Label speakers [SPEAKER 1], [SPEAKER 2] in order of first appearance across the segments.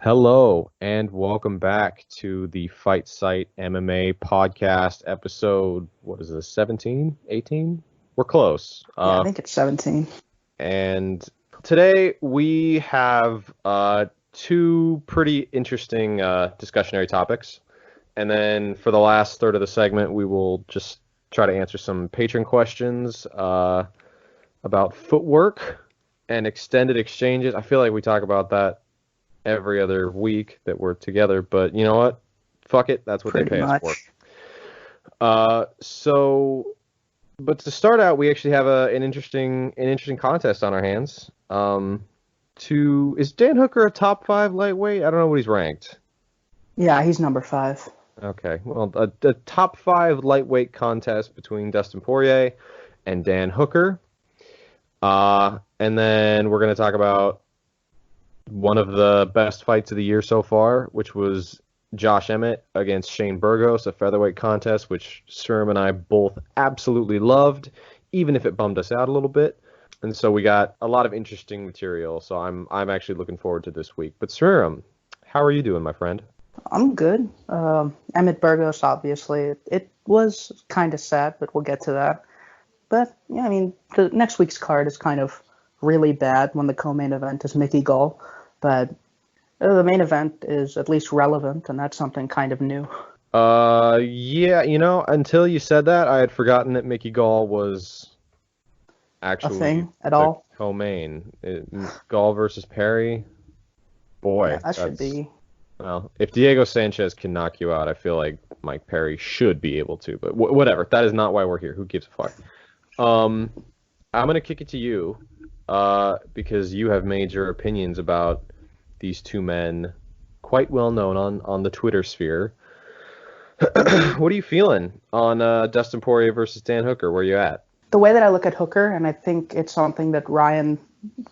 [SPEAKER 1] Hello and welcome back to the Fight Site MMA podcast episode. What is this, 17, 18? We're close.
[SPEAKER 2] Yeah, I think it's 17.
[SPEAKER 1] And today we have two pretty interesting discussionary topics. And then for the last third of the segment, we will just try to answer some patron questions about footwork and extended exchanges. I feel like we talk about that every other week that we're together, but you know what? Fuck it. That's what
[SPEAKER 2] Pretty
[SPEAKER 1] they pay
[SPEAKER 2] much.
[SPEAKER 1] us for. But to start out, we actually have an interesting contest on our hands. Is Dan Hooker a top 5 lightweight? I don't know what he's ranked.
[SPEAKER 2] Yeah, he's number 5.
[SPEAKER 1] Okay, well, a top 5 lightweight contest between Dustin Poirier and Dan Hooker. And then we're going to talk about one of the best fights of the year so far, which was Josh Emmett against Shane Burgos, a featherweight contest, which Sriram and I both absolutely loved, even if it bummed us out a little bit. And so we got a lot of interesting material, so I'm actually looking forward to this week. But Sriram, how are you doing, my friend?
[SPEAKER 2] I'm good. Emmett Burgos, obviously. It was kind of sad, but we'll get to that. But, yeah, I mean, the next week's card is kind of really bad when the co-main event is Mickey Gall. But the main event is at least relevant, and that's something kind of new.
[SPEAKER 1] Yeah, until you said that, I had forgotten that Mickey Gall was actually
[SPEAKER 2] a thing at all.
[SPEAKER 1] Co-main. Gall versus Perry. Boy,
[SPEAKER 2] yeah, that should be.
[SPEAKER 1] Well, if Diego Sanchez can knock you out, I feel like Mike Perry should be able to. But whatever. That is not why we're here. Who gives a fuck? I'm gonna kick it to you, because you have made your opinions about these two men quite well known on the Twitter sphere. What are you feeling on Dustin Poirier versus Dan Hooker? Where you at?
[SPEAKER 2] The way that I look at Hooker, and I think it's something that Ryan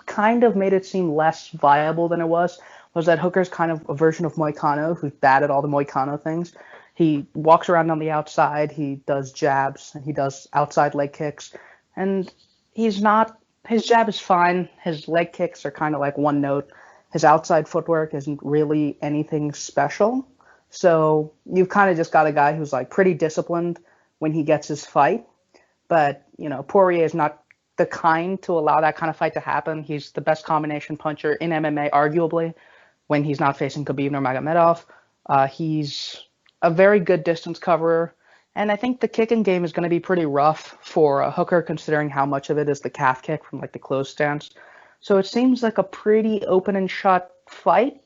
[SPEAKER 2] kind of made it seem less viable than it was that Hooker's kind of a version of Moicano, who's bad at all the Moicano things. He walks around on the outside, he does jabs, and he does outside leg kicks, and his jab is fine. His leg kicks are kind of like one note. His outside footwork isn't really anything special. So you've kind of just got a guy who's like pretty disciplined when he gets his fight. But, Poirier is not the kind to allow that kind of fight to happen. He's the best combination puncher in MMA, arguably, when he's not facing Khabib Nurmagomedov. He's a very good distance coverer. And I think the kicking game is going to be pretty rough for Hooker, considering how much of it is the calf kick from like the closed stance. So it seems like a pretty open and shut fight.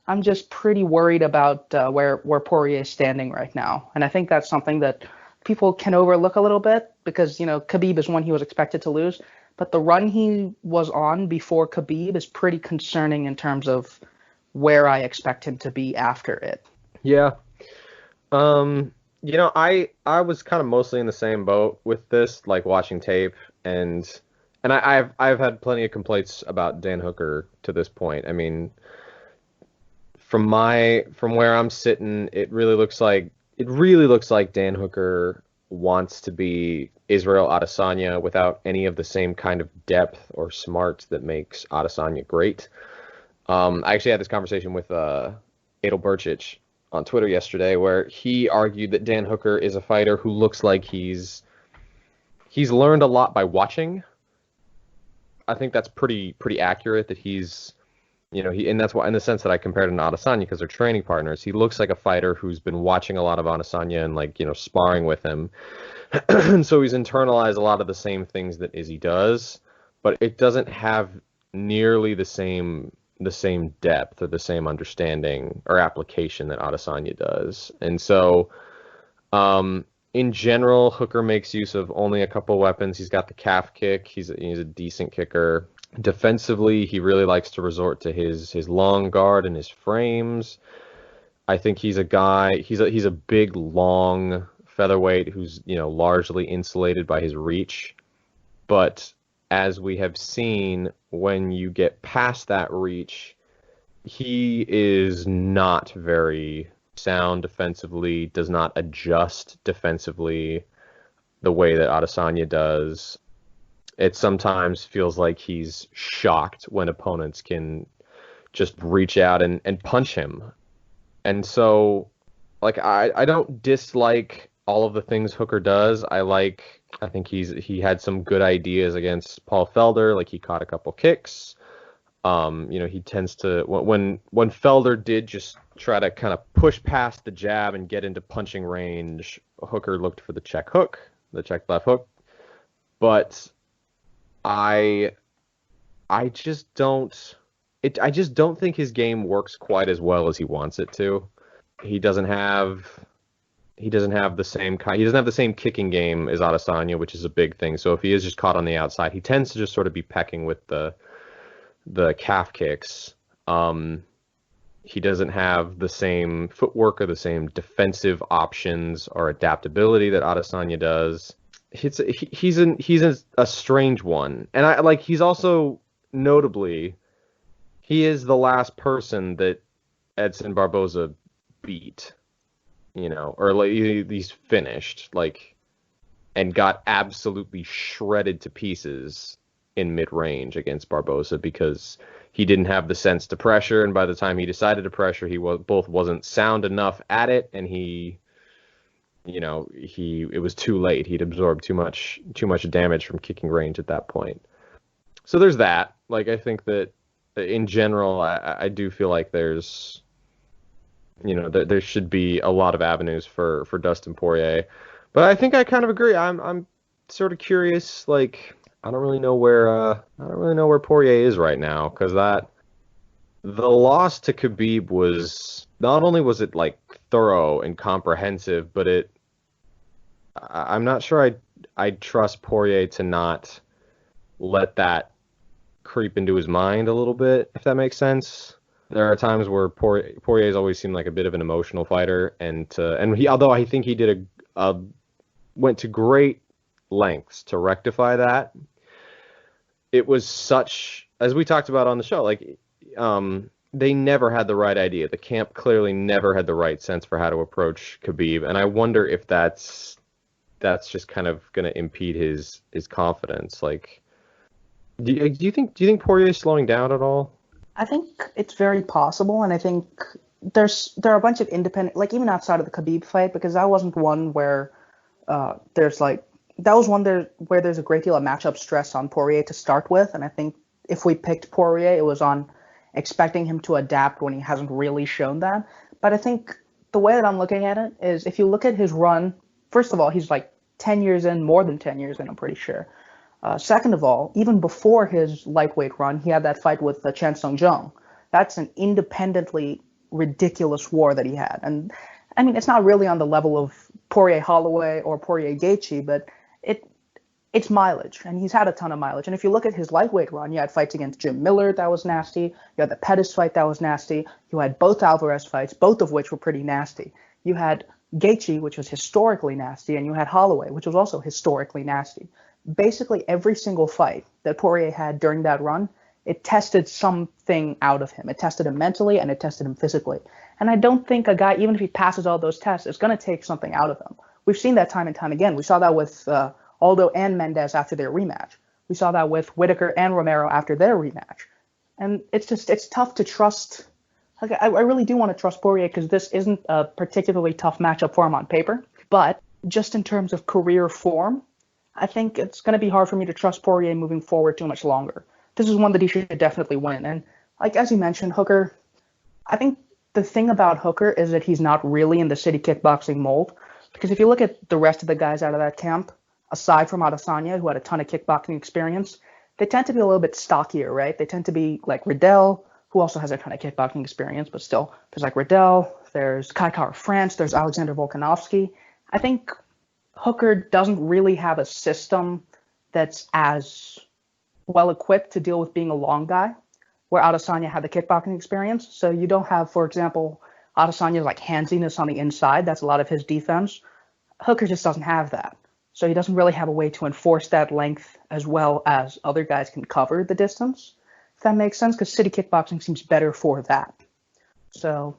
[SPEAKER 2] I'm just pretty worried about where Poirier is standing right now. And I think that's something that people can overlook a little bit because, Khabib is one he was expected to lose. But the run he was on before Khabib is pretty concerning in terms of where I expect him to be after it.
[SPEAKER 1] Yeah. I was kind of mostly in the same boat with this, like watching tape, and I've had plenty of complaints about Dan Hooker to this point. I mean, from where I'm sitting, it really looks like Dan Hooker wants to be Israel Adesanya without any of the same kind of depth or smarts that makes Adesanya great. I actually had this conversation with Adel Burchich on Twitter yesterday, where he argued that Dan Hooker is a fighter who looks like he's learned a lot by watching. I think that's pretty accurate. That he's, and that's why, in the sense that I compared him to Adesanya because they're training partners. He looks like a fighter who's been watching a lot of Adesanya and sparring with him, and so he's internalized a lot of the same things that Izzy does, but it doesn't have nearly the same depth or the same understanding or application that Adesanya does. And so, in general, Hooker makes use of only a couple weapons. He's got the calf kick. He's a decent kicker. Defensively, he really likes to resort to his long guard and his frames. I think he's a guy. He's a big, long featherweight who's largely insulated by his reach, but as we have seen, when you get past that reach, he is not very sound defensively, does not adjust defensively the way that Adesanya does. It sometimes feels like he's shocked when opponents can just reach out and punch him. And so, like, I don't dislike all of the things Hooker does. I think he had some good ideas against Paul Felder. Like, he caught a couple kicks. He tends to, when Felder did just try to kind of push past the jab and get into punching range, Hooker looked for the check hook, the check left hook. But I just don't. I just don't think his game works quite as well as he wants it to. He doesn't have the same kind. He doesn't have the same kicking game as Adesanya, which is a big thing. So if he is just caught on the outside, he tends to just sort of be pecking with the calf kicks. He doesn't have the same footwork or the same defensive options or adaptability that Adesanya does. He's a strange one, and he's also notably. He is the last person that Edson Barboza beat, or like he's finished, and got absolutely shredded to pieces in mid-range against Barboza because he didn't have the sense to pressure, and by the time he decided to pressure, he wasn't sound enough at it, and it was too late. He'd absorbed too much damage from kicking range at that point. So there's that. I think that. In general, I do feel like there's, there should be a lot of avenues for Dustin Poirier, but I think I kind of agree. I'm sort of curious. I don't really know where Poirier is right now, because the loss to Khabib was not only was it thorough and comprehensive, but I'm not sure I trust Poirier to not let that creep into his mind a little bit, if that makes sense. There are times where Poirier's always seemed like a bit of an emotional fighter, and he, although I think he did went to great lengths to rectify that. It was such, as we talked about on the show, they never had the right idea. The camp clearly never had the right sense for how to approach Khabib, and I wonder if that's just kind of going to impede his confidence. Do you think Poirier is slowing down at all?
[SPEAKER 2] I think it's very possible, and I think there are a bunch of independent, even outside of the Khabib fight, because that wasn't one where there's a great deal of matchup stress on Poirier to start with, and I think if we picked Poirier, it was on expecting him to adapt when he hasn't really shown that. But I think the way that I'm looking at it is, if you look at his run, first of all, he's 10 years in, more than 10 years in, I'm pretty sure. Second of all, even before his lightweight run, he had that fight with Chen Sung-jung. That's an independently ridiculous war that he had. And, I mean, it's not really on the level of Poirier-Holloway or Poirier-Gaethje, but it's mileage, and he's had a ton of mileage. And if you look at his lightweight run, you had fights against Jim Miller that was nasty. You had the Pettis fight that was nasty. You had both Alvarez fights, both of which were pretty nasty. You had Gaethje, which was historically nasty, and you had Holloway, which was also historically nasty. Basically every single fight that Poirier had during that run, it tested something out of him. It tested him mentally and it tested him physically. And I don't think a guy, even if he passes all those tests, is going to take something out of him. We've seen that time and time again. We saw that with Aldo and Mendez after their rematch. We saw that with Whittaker and Romero after their rematch. And it's tough to trust. I really do want to trust Poirier, because this isn't a particularly tough matchup for him on paper. But just in terms of career form, I think it's going to be hard for me to trust Poirier moving forward too much longer. This is one that he should definitely win. And as you mentioned, Hooker, I think the thing about Hooker is that he's not really in the city kickboxing mold. Because if you look at the rest of the guys out of that camp, aside from Adesanya, who had a ton of kickboxing experience, they tend to be a little bit stockier, right? They tend to be like Riddell, who also has a ton of kickboxing experience, but still, there's Riddell, there's Kai Kara France, there's Alexander Volkanovski. I think Hooker doesn't really have a system that's as well equipped to deal with being a long guy, where Adesanya had the kickboxing experience. So you don't have, for example, Adesanya's handsiness on the inside. That's a lot of his defense. Hooker just doesn't have that. So he doesn't really have a way to enforce that length as well as other guys can cover the distance, if that makes sense, because city kickboxing seems better for that. So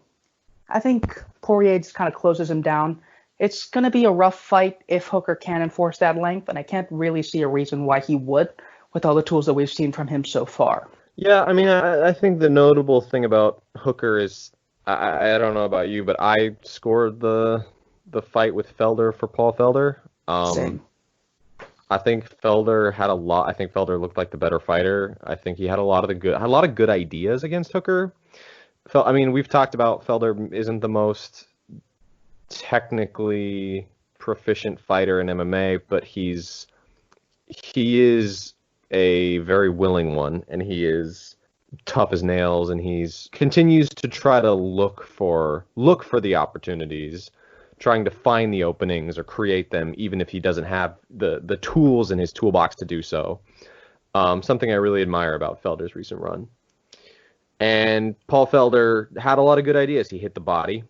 [SPEAKER 2] I think Poirier just kind of closes him down. It's going to be a rough fight if Hooker can enforce that length, and I can't really see a reason why he would, with all the tools that we've seen from him so far.
[SPEAKER 1] Yeah, I mean, I think the notable thing about Hooker is I don't know about you, but I scored the fight with Felder for Paul Felder. Um,
[SPEAKER 2] Same.
[SPEAKER 1] I think Felder had a lot. I think Felder looked like the better fighter. I think he had had a lot of good ideas against Hooker. I mean, we've talked about Felder isn't the most technically proficient fighter in MMA, but he is a very willing one, and he is tough as nails, and he's continues to try to look for the opportunities, trying to find the openings or create them, even if he doesn't have the tools in his toolbox to do so. Something I really admire about Felder's recent run. And Paul Felder had a lot of good ideas. He hit the body,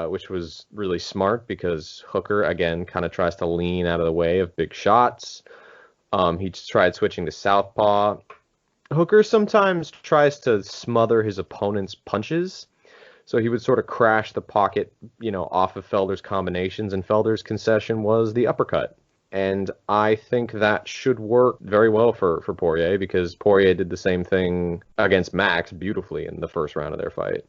[SPEAKER 1] which was really smart because Hooker, again, kind of tries to lean out of the way of big shots. He tried switching to southpaw. Hooker sometimes tries to smother his opponent's punches, so he would sort of crash the pocket, off of Felder's combinations, and Felder's concession was the uppercut. And I think that should work very well for Poirier because Poirier did the same thing against Max beautifully in the first round of their fight.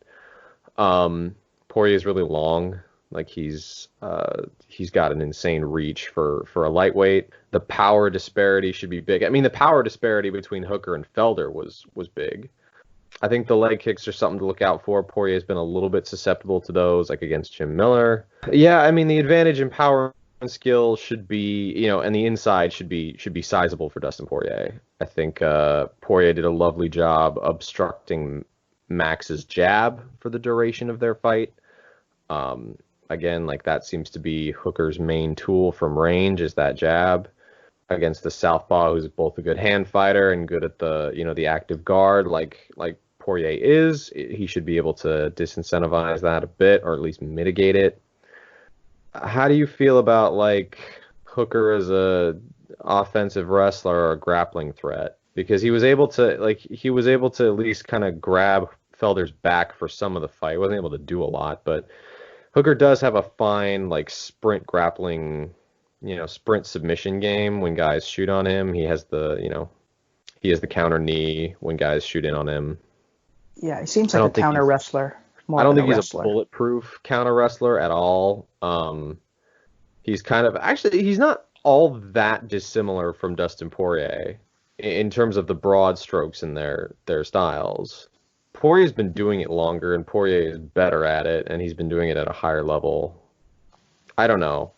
[SPEAKER 1] Poirier is really long. Like he's got an insane reach for a lightweight. The power disparity should be big. I mean, the power disparity between Hooker and Felder was big. I think the leg kicks are something to look out for. Poirier's been a little bit susceptible to those, like against Jim Miller. Yeah, I mean the advantage in power and skill should be, and the inside should be sizable for Dustin Poirier. I think Poirier did a lovely job obstructing Max's jab for the duration of their fight. Again, like that seems to be Hooker's main tool from range is that jab against the southpaw, who's both a good hand fighter and good at the active guard, like Poirier is. He should be able to disincentivize that a bit, or at least mitigate it. How do you feel about like Hooker as a offensive wrestler or a grappling threat? Because he was able to at least kind of grab Felder's back for some of the fight. He wasn't able to do a lot, but Hooker does have a fine like sprint grappling, sprint submission game when guys shoot on him. He has the counter knee when guys shoot in on him.
[SPEAKER 2] Yeah, he seems like a counter wrestler.
[SPEAKER 1] I don't think he's a bulletproof counter wrestler at all. He's he's not all that dissimilar from Dustin Poirier in terms of the broad strokes in their styles. Poirier's been doing it longer, and Poirier is better at it, and he's been doing it at a higher level. I don't know.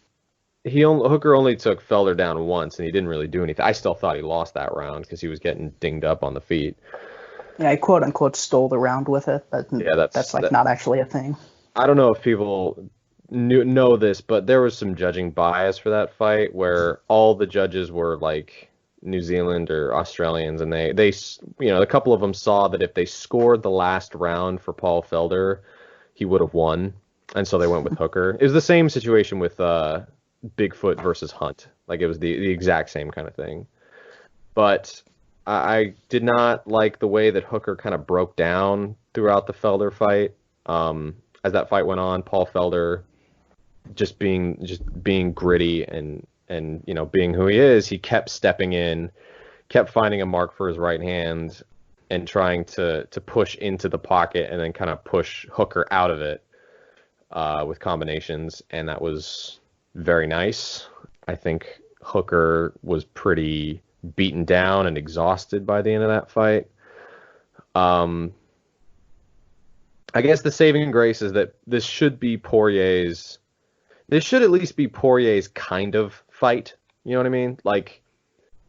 [SPEAKER 1] Hooker only took Felder down once, and he didn't really do anything. I still thought he lost that round because he was getting dinged up on the feet.
[SPEAKER 2] Yeah, he quote unquote stole the round with it, but yeah, that's not actually a thing.
[SPEAKER 1] I don't know if people know this, but there was some judging bias for that fight where all the judges were like New Zealand or Australians, and they a couple of them saw that if they scored the last round for Paul Felder, he would have won, and so they went with Hooker. It was the same situation with Bigfoot versus Hunt. Like it was the exact same kind of thing. But I did not like the way that Hooker kind of broke down throughout the Felder fight. As that fight went on, Paul Felder just being gritty and being who he is, he kept stepping in, kept finding a mark for his right hand and trying to push into the pocket and then kind of push Hooker out of it with combinations, and that was very nice. I think Hooker was pretty beaten down and exhausted by the end of that fight. I guess the saving grace is that this should at least be Poirier's kind of fight. You know what I mean? Like,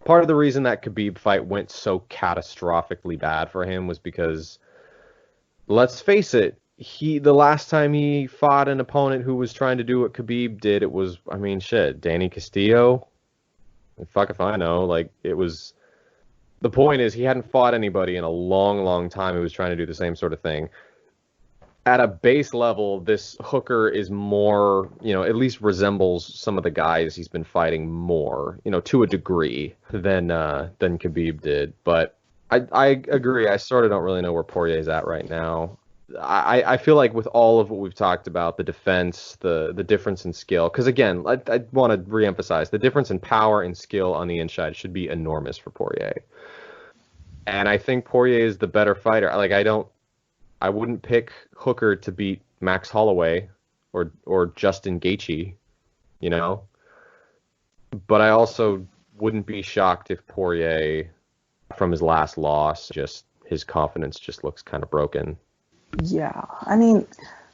[SPEAKER 1] part of the reason that Khabib fight went so catastrophically bad for him was because, let's face it, the last time he fought an opponent who was trying to do what Khabib did, it was, Danny Castillo. Fuck if I know. Like, it was... The point is, he hadn't fought anybody in a long, long time who was trying to do the same sort of thing. At a base level, this Hooker is more, at least resembles some of the guys he's been fighting more, to a degree than Khabib did. But I agree. I sort of don't really know where Poirier's at right now. I feel like with all of what we've talked about, the defense, the difference in skill, because again, I want to reemphasize the difference in power and skill on the inside should be enormous for Poirier. And I think Poirier is the better fighter. Like I wouldn't pick Hooker to beat Max Holloway or Justin Gaethje, you know. But I also wouldn't be shocked if Poirier, from his last loss, just his confidence just looks kind of broken.
[SPEAKER 2] Yeah, I mean,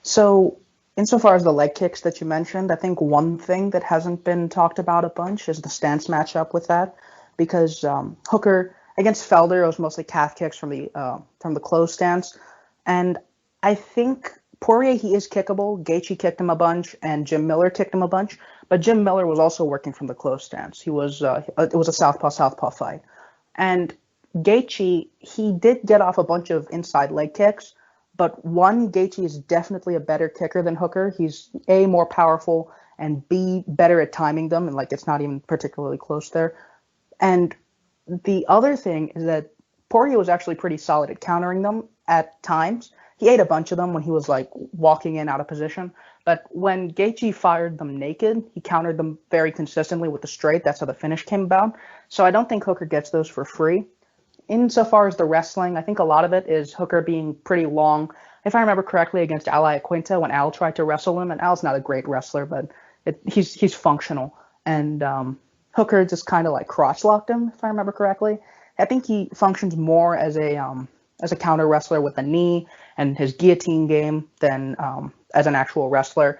[SPEAKER 2] so insofar as the leg kicks that you mentioned, I think one thing that hasn't been talked about a bunch is the stance matchup with that, because Hooker against Felder, it was mostly calf kicks from the closed stance, and I think Poirier, he is kickable. Gaethje kicked him a bunch, and Jim Miller kicked him a bunch, but Jim Miller was also working from the closed stance. It was a southpaw fight, and Gaethje, he did get off a bunch of inside leg kicks, but one, Gaethje is definitely a better kicker than Hooker. He's A, more powerful, and B, better at timing them, and like it's not even particularly close there. And the other thing is that Poirier was actually pretty solid at countering them at times. He ate a bunch of them when he was like walking in out of position. But when Gaethje fired them naked, he countered them very consistently with the straight. That's how the finish came about. So I don't think Hooker gets those for free. Insofar as the wrestling, I think a lot of it is Hooker being pretty long. If I remember correctly, against Al Iaquinta, when Al tried to wrestle him, and Al's not a great wrestler, but he's functional. And Hooker just kind of like cross-locked him, if I remember correctly. I think he functions more as a counter wrestler with a knee and his guillotine game than as an actual wrestler.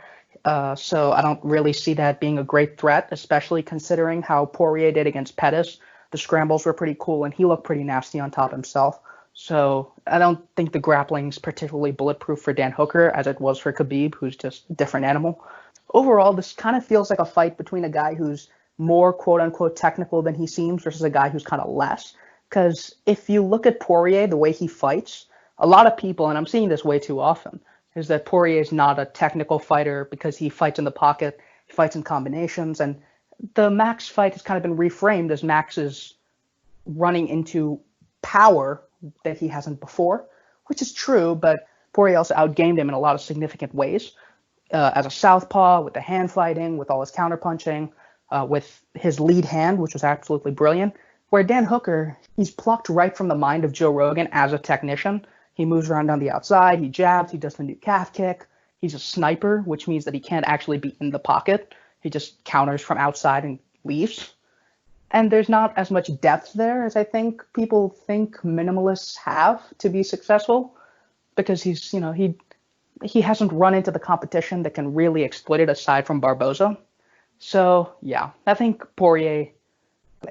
[SPEAKER 2] So I don't really see that being a great threat, especially considering how Poirier did against Pettis. The scrambles were pretty cool, and he looked pretty nasty on top himself. So I don't think the grappling's particularly bulletproof for Dan Hooker, as it was for Khabib, who's just a different animal. Overall, this kind of feels like a fight between a guy who's more quote-unquote technical than he seems versus a guy who's kind of less. Because if you look at Poirier, the way he fights, a lot of people, and I'm seeing this way too often, is that Poirier is not a technical fighter because he fights in the pocket, he fights in combinations, and the Max fight has kind of been reframed as Max is running into power that he hasn't before, which is true, but Poirier also outgamed him in a lot of significant ways. As a southpaw, with the hand fighting, with all his counterpunching, with his lead hand, which was absolutely brilliant. Where Dan Hooker, he's plucked right from the mind of Joe Rogan as a technician. He moves around on the outside, he jabs, he does the new calf kick. He's a sniper, which means that he can't actually be in the pocket. He just counters from outside and leaves. And there's not as much depth there as I think people think minimalists have to be successful, because he hasn't run into the competition that can really exploit it aside from Barboza. So yeah, I think Poirier,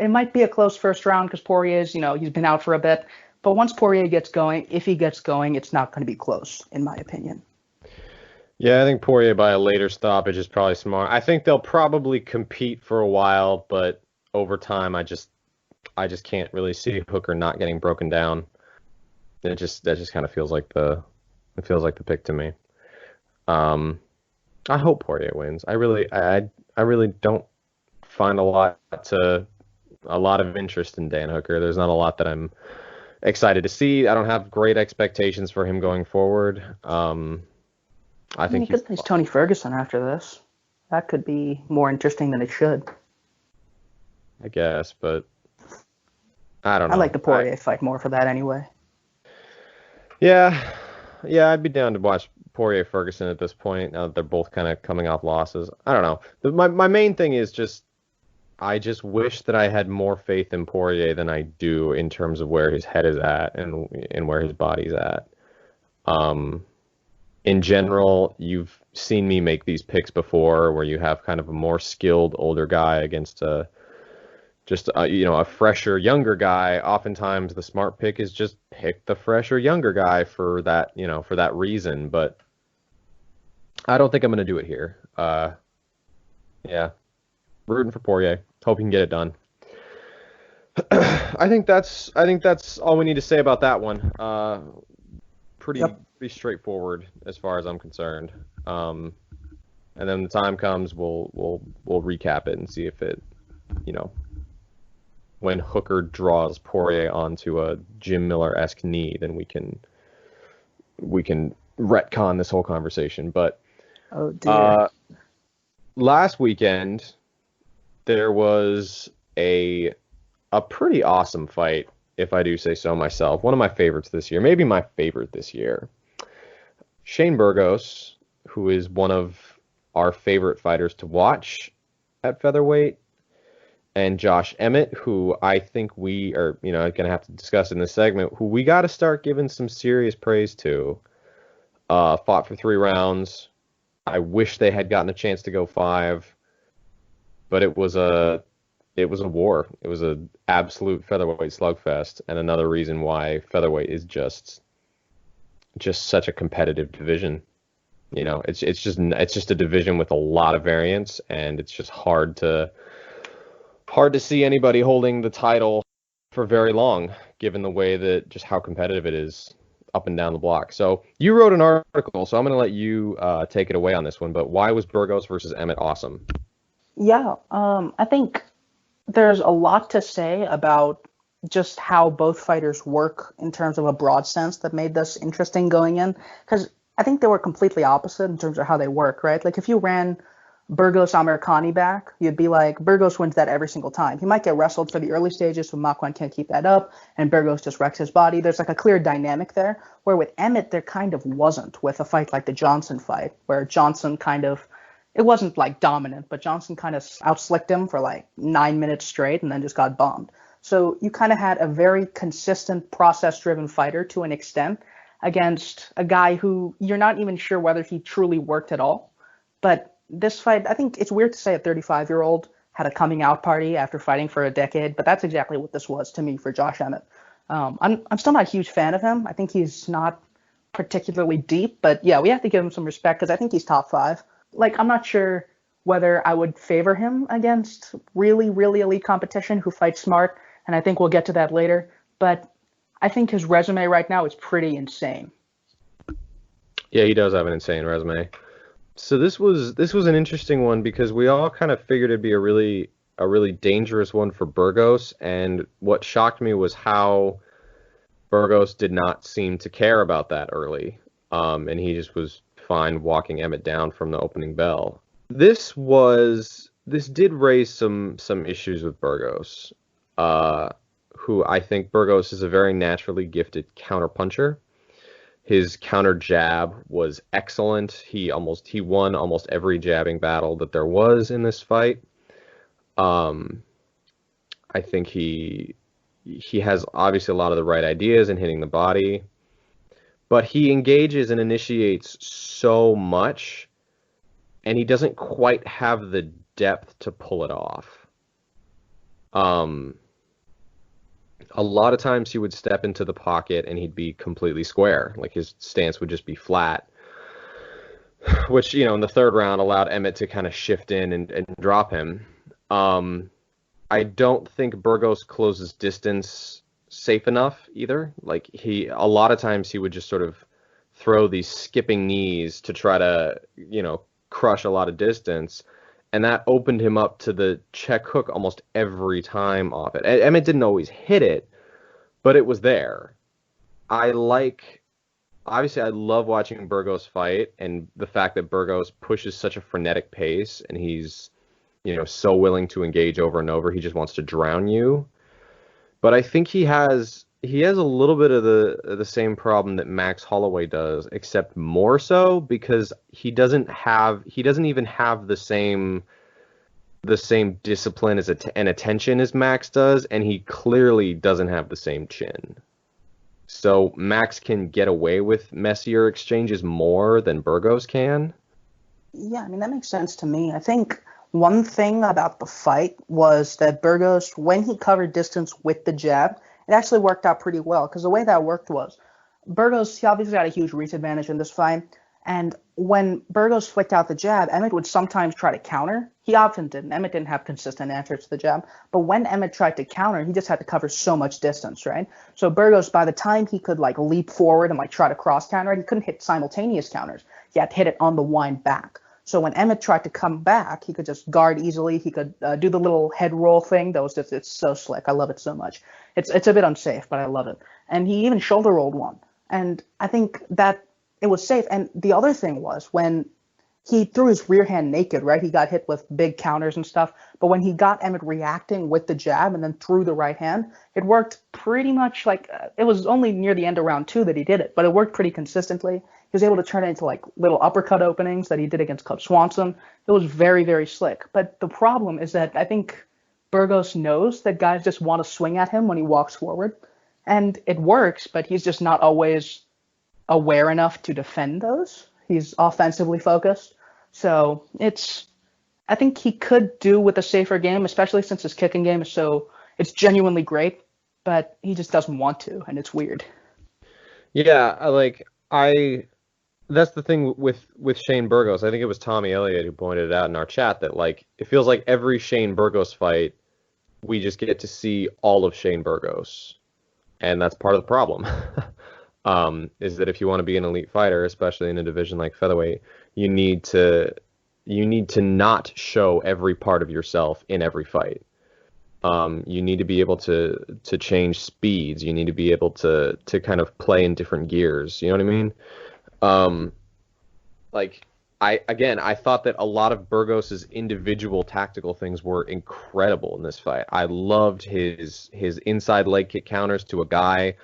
[SPEAKER 2] it might be a close first round because Poirier's, he's been out for a bit. But once Poirier gets going, if he gets going, it's not going to be close, in my opinion.
[SPEAKER 1] Yeah, I think Poirier by a later stoppage is probably smart. I think they'll probably compete for a while, but over time, I just can't really see Hooker not getting broken down. That just kind of feels like the pick to me. I hope Poirier wins. I really don't find a lot of interest in Dan Hooker. There's not a lot that I'm excited to see. I don't have great expectations for him going forward. I think
[SPEAKER 2] he could face Tony Ferguson after this. That could be more interesting than it should.
[SPEAKER 1] I guess, but I don't know.
[SPEAKER 2] I like the Poirier fight more for that anyway.
[SPEAKER 1] Yeah, I'd be down to watch Poirier Ferguson at this point. Now that they're both kind of coming off losses. I don't know. My main thing is I just wish that I had more faith in Poirier than I do in terms of where his head is at and where his body's at. In general, you've seen me make these picks before where you have kind of a more skilled older guy against a fresher younger guy. Oftentimes the smart pick is just pick the fresher younger guy for that reason, but I don't think I'm going to do it here. Yeah. Rooting for Poirier. Hope he can get it done. I think that's all we need to say about that one. Pretty straightforward as far as I'm concerned. And then when the time comes, we'll recap it and see if it, when Hooker draws Poirier onto a Jim Miller-esque knee, then we can retcon this whole conversation. But
[SPEAKER 2] oh dear.
[SPEAKER 1] Last weekend there was a pretty awesome fight if I do say so myself. One of my favorites this year, maybe my favorite this year. Shane Burgos, who is one of our favorite fighters to watch at featherweight, and Josh Emmett, who I think we are, going to have to discuss in this segment, who we got to start giving some serious praise to. Fought for 3 rounds. I wish they had gotten a chance to go 5, but it was a war. It was an absolute featherweight slugfest, and another reason why featherweight is just such a competitive division. It's just a division with a lot of variance, and it's just hard to see anybody holding the title for very long, given the way that just how competitive it is up and down the block. So you wrote an article, so I'm going to let you take it away on this one. But why was Burgos versus Emmett awesome?
[SPEAKER 2] Yeah, I think there's a lot to say about just how both fighters work in terms of a broad sense that made this interesting going in. Because I think they were completely opposite in terms of how they work, right? Like if you ran Burgos Amirkhani back, you'd be like, Burgos wins that every single time. He might get wrestled for the early stages, so Makwan can't keep that up, and Burgos just wrecks his body. There's like a clear dynamic there, where with Emmett, there kind of wasn't with a fight like the Johnson fight, where Johnson it wasn't like dominant, but Johnson kind of outslicked him for like 9 minutes straight and then just got bombed. So you kind of had a very consistent process-driven fighter to an extent against a guy who you're not even sure whether he truly worked at all. But this fight, I think it's weird to say a 35-year-old had a coming out party after fighting for a decade, but that's exactly what this was to me for Josh Emmett. I'm still not a huge fan of him. I think he's not particularly deep, but yeah, we have to give him some respect because I think he's top 5. Like, I'm not sure whether I would favor him against really, really elite competition who fights smart, and I think we'll get to that later. But I think his resume right now is pretty insane.
[SPEAKER 1] Yeah, he does have an insane resume. So this was an interesting one because we all kind of figured it'd be a really dangerous one for Burgos, and what shocked me was how Burgos did not seem to care about that early, and he just was fine walking Emmett down from the opening bell. This did raise some issues with Burgos, who I think Burgos is a very naturally gifted counterpuncher. His counter jab was excellent. He won almost every jabbing battle that there was in this fight. I think he has obviously a lot of the right ideas in hitting the body, but he engages and initiates so much, and he doesn't quite have the depth to pull it off. A lot of times he would step into the pocket and he'd be completely square. Like his stance would just be flat, which, in the 3rd round allowed Emmett to kind of shift in and drop him. I don't think Burgos closes distance safe enough either. Like a lot of times he would just sort of throw these skipping knees to try to, crush a lot of distance. And that opened him up to the check hook almost every time off it. Emmett didn't always hit it, but it was there. Obviously, I love watching Burgos fight, and the fact that Burgos pushes such a frenetic pace, and he's, so willing to engage over and over. He just wants to drown you. But I think he has a little bit of the same problem that Max Holloway does, except more so because he doesn't even have the same discipline and attention as Max does, and he clearly doesn't have the same chin. So Max can get away with messier exchanges more than Burgos can.
[SPEAKER 2] Yeah, I mean, that makes sense to me. I think one thing about the fight was that Burgos, when he covered distance with the jab, it actually worked out pretty well, because the way that worked was Burgos, he obviously had a huge reach advantage in this fight, and when Burgos flicked out the jab, Emmett would sometimes try to counter. He often didn't. Emmett didn't have consistent answers to the jab, but when Emmett tried to counter, he just had to cover so much distance, right? So Burgos, by the time he could leap forward and triry to cross counter, he couldn't hit simultaneous counters. He had to hit it on the wind back. So when Emmett tried to come back, he could just guard easily. He could do the little head roll thing. It's so slick. I love it so much. It's a bit unsafe, but I love it. And he even shoulder rolled one. And I think that it was safe. And the other thing was when he threw his rear hand naked, right? He got hit with big counters and stuff. But when he got Emmett reacting with the jab and then threw the right hand, it worked pretty much like it was only near the end of round 2 that he did it, but it worked pretty consistently. He was able to turn it into like little uppercut openings that he did against Cub Swanson. It was very, very slick. But the problem is that I think Burgos knows that guys just want to swing at him when he walks forward. And it works, but he's just not always aware enough to defend those. He's offensively focused. So I think he could do with a safer game, especially since his kicking game is it's genuinely great, but he just doesn't want to, and it's weird.
[SPEAKER 1] Yeah, that's the thing with Shane Burgos. I think it was Tommy Elliott who pointed it out in our chat that like it feels like every Shane Burgos fight we just get to see all of Shane Burgos. And that's part of the problem. Is that if you want to be an elite fighter, especially in a division like featherweight, you need to not show every part of yourself in every fight. You need to be able to change speeds. You need to be able to kind of play in different gears. You know what I mean? I thought that a lot of Burgos's individual tactical things were incredible in this fight. I loved his inside leg kick counters to a guy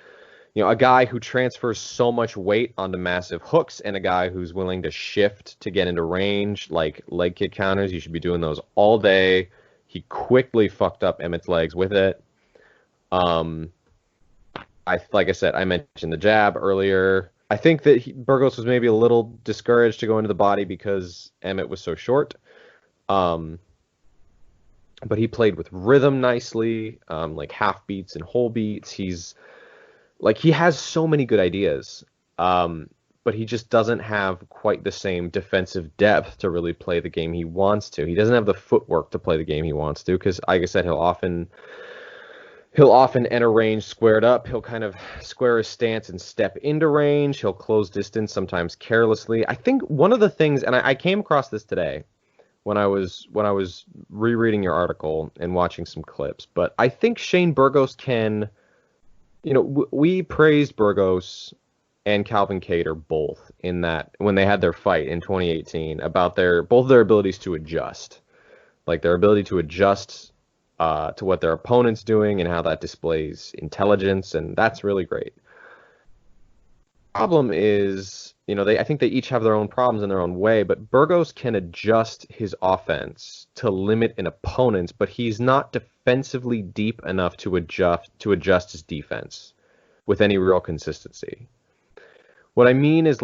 [SPEAKER 1] who transfers so much weight onto massive hooks, and a guy who's willing to shift to get into range, like leg kick counters. You should be doing those all day. He quickly fucked up Emmett's legs with it. Like I said, I mentioned the jab earlier. I think that Burgos was maybe a little discouraged to go into the body because Emmett was so short. But he played with rhythm nicely, like half beats and whole beats. He has so many good ideas, but he just doesn't have quite the same defensive depth to really play the game he wants to. He doesn't have the footwork to play the game he wants to because, like I said, he'll often enter range squared up. He'll kind of square his stance and step into range. He'll close distance, sometimes carelessly. I think one of the things, and I came across this today when I was rereading your article and watching some clips, but I think Shane Burgos can... we praised Burgos and Calvin Kattar both in that when they had their fight in 2018 about both their abilities to adjust, like their ability to adjust to what their opponent's doing and how that displays intelligence, and that's really great. Problem is, I think they each have their own problems in their own way, but Burgos can adjust his offense to limit an opponent's, but he's not defensively deep enough to adjust his defense with any real consistency. What I mean is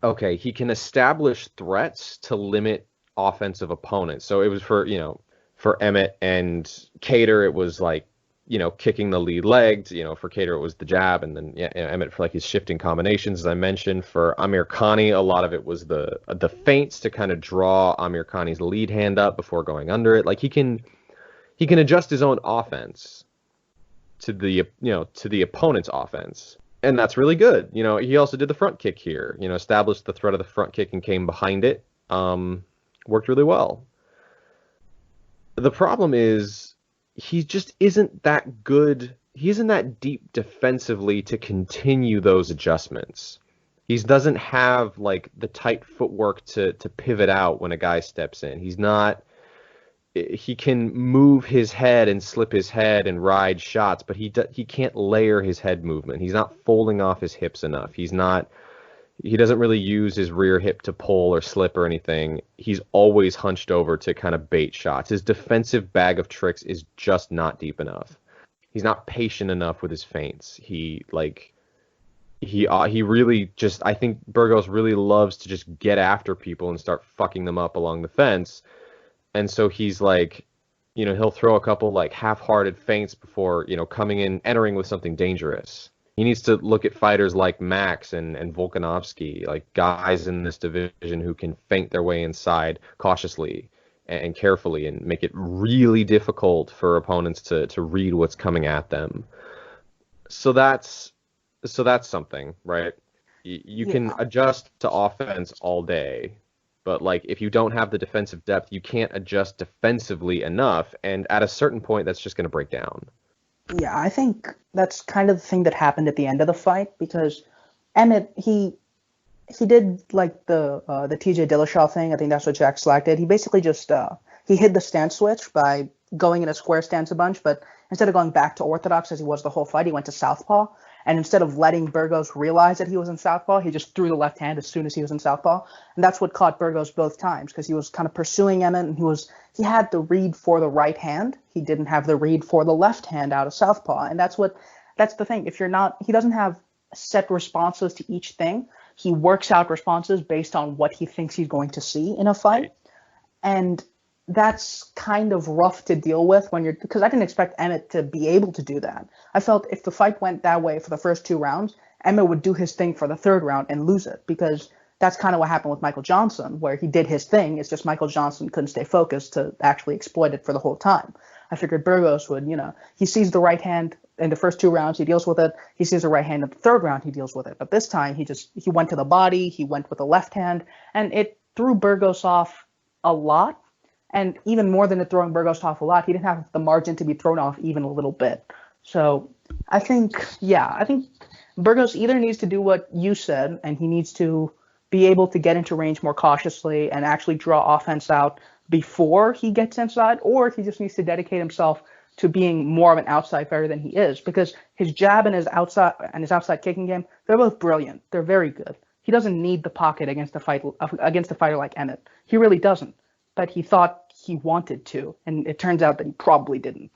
[SPEAKER 1] he can establish threats to limit offensive opponents. So it was for Emmett and Kattar, it was kicking the lead leg. For Kattar, it was the jab, and then Emmett for his shifting combinations, as I mentioned. For Amir Khani, a lot of it was the feints to kind of draw Amir Khani's lead hand up before going under it. He can adjust his own offense to the opponent's offense, and that's really good. He also did the front kick here. Established the threat of the front kick and came behind it. Worked really well. The problem is he just isn't that good. He isn't that deep defensively to continue those adjustments. He doesn't have the tight footwork to pivot out when a guy steps in. He can move his head and slip his head and ride shots, but he can't layer his head movement. He's not folding off his hips enough. He doesn't really use his rear hip to pull or slip or anything. He's always hunched over to kind of bait shots. His defensive bag of tricks is just not deep enough. He's not patient enough with his feints. He really just, I think Burgos really loves to just get after people and start fucking them up along the fence. And so he's he'll throw a couple half-hearted feints before, entering with something dangerous. He needs to look at fighters like Max and Volkanovski, guys in this division who can feint their way inside cautiously and carefully and make it really difficult for opponents to read what's coming at them. So that's something, right? You can adjust to offense all day, but if you don't have the defensive depth, you can't adjust defensively enough, and at a certain point, that's just going to break down.
[SPEAKER 2] Yeah, I think that's kind of the thing that happened at the end of the fight, because Emmett, he he did like the TJ Dillashaw thing. I think that's what Jack Slack did. He basically just he hid the stance switch by going in a square stance a bunch, but instead of going back to orthodox as he was the whole fight, he went to southpaw. And instead of letting Burgos realize that he was in southpaw, he just threw the left hand as soon as he was in southpaw, and that's what caught Burgos both times because he was kind of pursuing Emmett, and he had the read for the right hand. He didn't have the read for the left hand out of southpaw, and that's the thing. If you're not, he doesn't have set responses to each thing. He works out responses based on what he thinks he's going to see in a fight. And that's kind of rough to deal with because I didn't expect Emmett to be able to do that. I felt if the fight went that way for the first 2 rounds, Emmett would do his thing for the 3rd round and lose it because that's kind of what happened with Michael Johnson, where he did his thing. It's just Michael Johnson couldn't stay focused to actually exploit it for the whole time. I figured Burgos would, he sees the right hand in the first 2 rounds, he deals with it. He sees the right hand in the 3rd round, he deals with it. But this time, he went to the body, he went with the left hand, and it threw Burgos off a lot. And even more than it throwing Burgos off a lot, he didn't have the margin to be thrown off even a little bit. So I think Burgos either needs to do what you said, and he needs to be able to get into range more cautiously and actually draw offense out before he gets inside, or he just needs to dedicate himself to being more of an outside fighter than he is, because his jab and his outside kicking game, they're both brilliant. They're very good. He doesn't need the pocket against a fighter like Emmett. He really doesn't. But he thought he wanted to, and it turns out that he probably didn't.